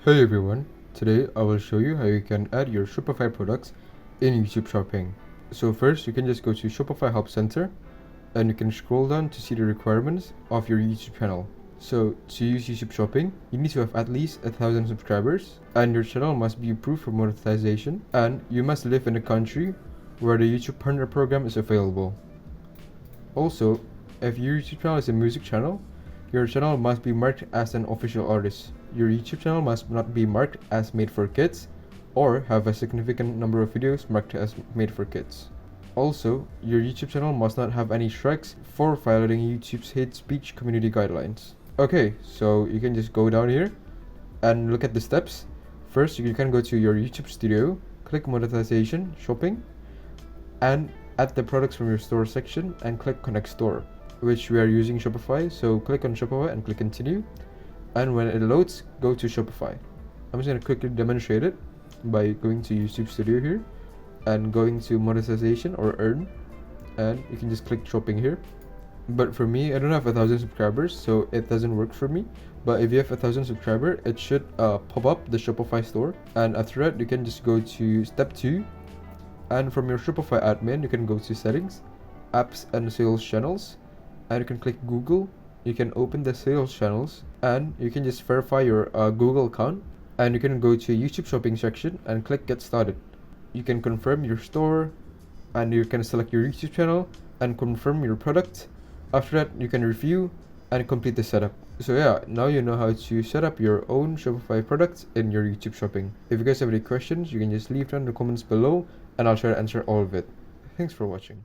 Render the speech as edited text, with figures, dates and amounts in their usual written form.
Hey everyone, today I will show you how you can add your Shopify products in YouTube Shopping. So first you can just go to Shopify Help Center and you can scroll down to see the requirements of your YouTube channel. So to use YouTube Shopping, you need to have at least 1,000 subscribers and your channel must be approved for monetization and you must live in a country where the YouTube Partner Program is available. Also, if your YouTube channel is a music channel, your channel must be marked as an official artist. Your YouTube channel must not be marked as made for kids or have a significant number of videos marked as made for kids. Also, your YouTube channel must not have any strikes for violating YouTube's hate speech community guidelines. Okay, so you can just go down here and look at the steps. First, you can go to your YouTube studio, click monetization, shopping, and add the products from your store section and click connect store, which we are using Shopify. So click on Shopify and click continue. And when it loads, go to Shopify. I'm just going to quickly demonstrate it by going to YouTube Studio here and going to monetization or earn, and you can just click shopping here. But for me, I don't have 1,000 subscribers, so it doesn't work for me. But if you have 1,000 subscribers, it should pop up the Shopify store, and after that you can just go to step 2, and from your Shopify admin you can go to settings, apps and sales channels, and you can click Google. You can open the sales channels and you can just verify your Google account, and you can go to YouTube shopping section and click get started. You can confirm your store and you can select your YouTube channel and confirm your product. After that you can review and complete the setup. So yeah, now you know how to set up your own Shopify products in your YouTube shopping. If you guys have any questions, you can just leave them in the comments below and I'll try to answer all of it. Thanks for watching.